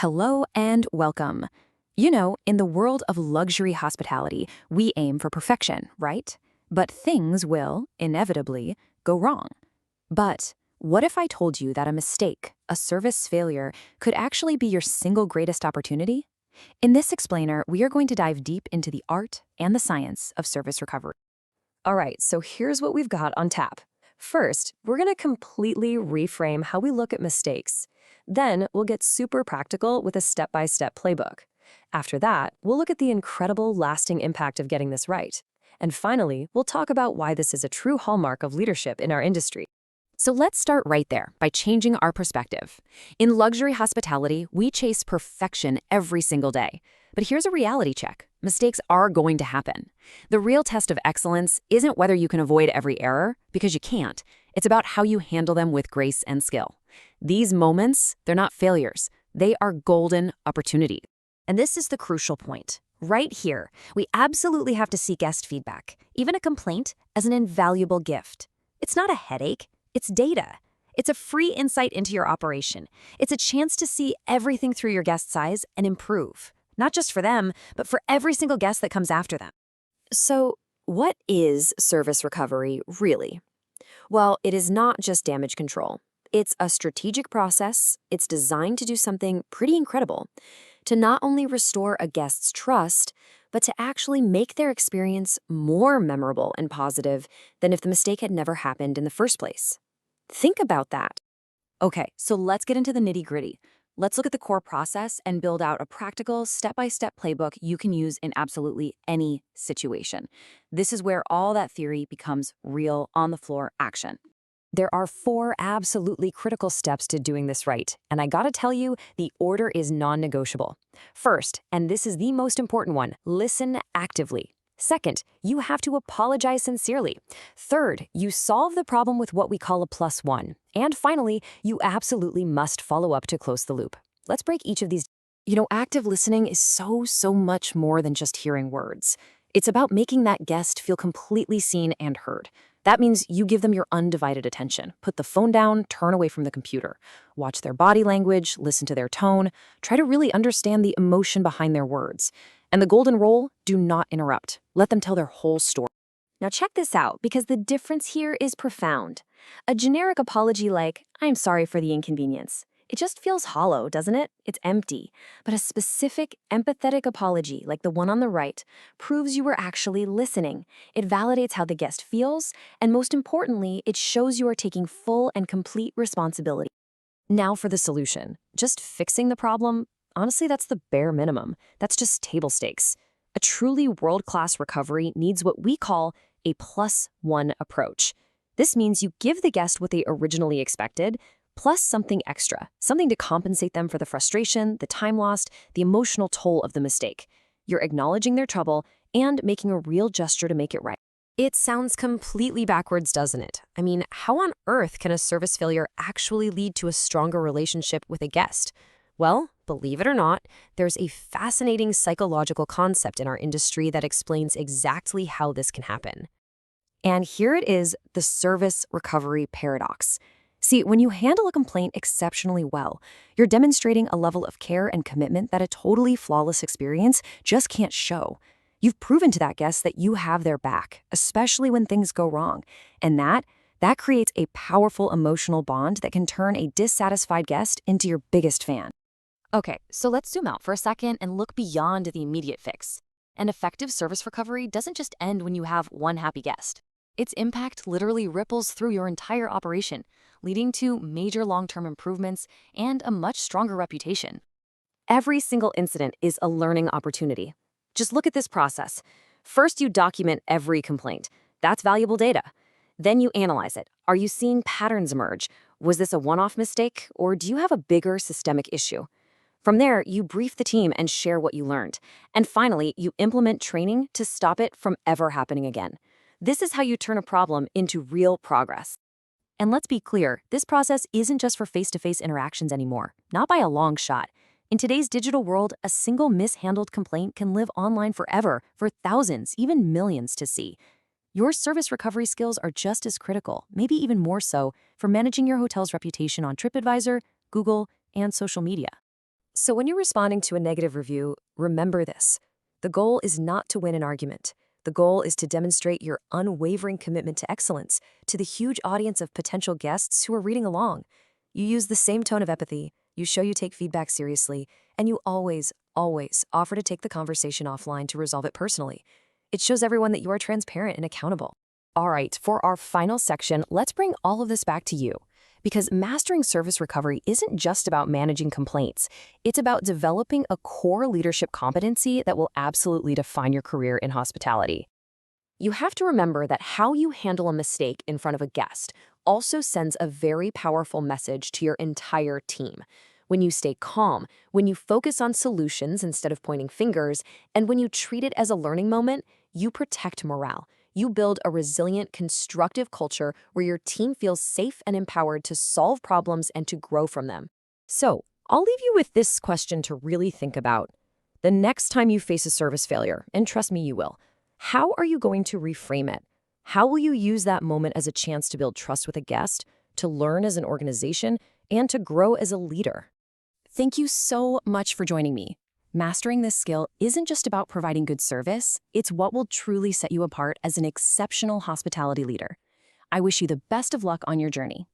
Hello and welcome. In the world of luxury hospitality, we aim for perfection, right? But things will, inevitably, go wrong. But what if I told you that a mistake, a service failure, could actually be your single greatest opportunity? In this explainer, we are going to dive deep into the art and the science of service recovery. All right, so here's what we've got on tap. First, we're going to completely reframe how we look at mistakes. Then, we'll get super practical with a step-by-step playbook. After that, we'll look at the incredible lasting impact of getting this right. And finally, we'll talk about why this is a true hallmark of leadership in our industry. So let's start right there by changing our perspective. In luxury hospitality, we chase perfection every single day. But here's a reality check. Mistakes are going to happen. The real test of excellence isn't whether you can avoid every error, because you can't. It's about how you handle them with grace and skill. These moments, they're not failures. They are golden opportunities. And this is the crucial point. Right here, we absolutely have to see guest feedback, even a complaint, as an invaluable gift. It's not a headache, it's data. It's a free insight into your operation. It's a chance to see everything through your guest's eyes and improve. Not just for them, but for every single guest that comes after them. So, what is service recovery really? Well, it is not just damage control. It's a strategic process. It's designed to do something pretty incredible, to not only restore a guest's trust, but to actually make their experience more memorable and positive than if the mistake had never happened in the first place. Think about that. Okay, so let's get into the nitty-gritty. Let's look at the core process and build out a practical, step-by-step playbook you can use in absolutely any situation. This is where all that theory becomes real, on-the-floor action. There are 4 absolutely critical steps to doing this right, and I gotta tell you, the order is non-negotiable. First, and this is the most important one, listen actively. Second, you have to apologize sincerely. Third, you solve the problem with what we call a +1. And finally, you absolutely must follow up to close the loop. Let's break each of these. Active listening is so much more than just hearing words. It's about making that guest feel completely seen and heard. That means you give them your undivided attention. Put the phone down, turn away from the computer. Watch their body language, listen to their tone. Try to really understand the emotion behind their words. And the golden rule, do not interrupt. Let them tell their whole story. Now check this out, because the difference here is profound. A generic apology like, "I'm sorry for the inconvenience." It just feels hollow, doesn't it? It's empty. But a specific, empathetic apology, like the one on the right, proves you were actually listening. It validates how the guest feels, and most importantly, it shows you are taking full and complete responsibility. Now for the solution. Just fixing the problem, honestly, that's the bare minimum. That's just table stakes. A truly world-class recovery needs what we call a +1 approach. This means you give the guest what they originally expected, plus something extra, something to compensate them for the frustration, the time lost, the emotional toll of the mistake. You're acknowledging their trouble and making a real gesture to make it right. It sounds completely backwards, doesn't it? I mean, how on earth can a service failure actually lead to a stronger relationship with a guest? Well, believe it or not, there's a fascinating psychological concept in our industry that explains exactly how this can happen. And here it is, the service recovery paradox. See, when you handle a complaint exceptionally well, you're demonstrating a level of care and commitment that a totally flawless experience just can't show. You've proven to that guest that you have their back, especially when things go wrong. And that creates a powerful emotional bond that can turn a dissatisfied guest into your biggest fan. Okay, so let's zoom out for a second and look beyond the immediate fix. An effective service recovery doesn't just end when you have one happy guest. Its impact literally ripples through your entire operation, leading to major long-term improvements and a much stronger reputation. Every single incident is a learning opportunity. Just look at this process. First, you document every complaint. That's valuable data. Then you analyze it. Are you seeing patterns emerge? Was this a one-off mistake, or do you have a bigger systemic issue? From there, you brief the team and share what you learned. And finally, you implement training to stop it from ever happening again. This is how you turn a problem into real progress. And let's be clear, this process isn't just for face-to-face interactions anymore, not by a long shot. In today's digital world, a single mishandled complaint can live online forever for thousands, even millions to see. Your service recovery skills are just as critical, maybe even more so, for managing your hotel's reputation on TripAdvisor, Google, and social media. So when you're responding to a negative review, remember this. The goal is not to win an argument. The goal is to demonstrate your unwavering commitment to excellence to the huge audience of potential guests who are reading along. You use the same tone of empathy, you show you take feedback seriously, and you always offer to take the conversation offline to resolve it personally. It shows everyone that you are transparent and accountable. All right, for our final section, let's bring all of this back to you. Because mastering service recovery isn't just about managing complaints. It's about developing a core leadership competency that will absolutely define your career in hospitality. You have to remember that how you handle a mistake in front of a guest also sends a very powerful message to your entire team. When you stay calm, when you focus on solutions instead of pointing fingers, and when you treat it as a learning moment, you protect morale. You build a resilient, constructive culture where your team feels safe and empowered to solve problems and to grow from them. So, I'll leave you with this question to really think about. The next time you face a service failure, and trust me, you will, how are you going to reframe it? How will you use that moment as a chance to build trust with a guest, to learn as an organization, and to grow as a leader? Thank you so much for joining me. Mastering this skill isn't just about providing good service, it's what will truly set you apart as an exceptional hospitality leader. I wish you the best of luck on your journey.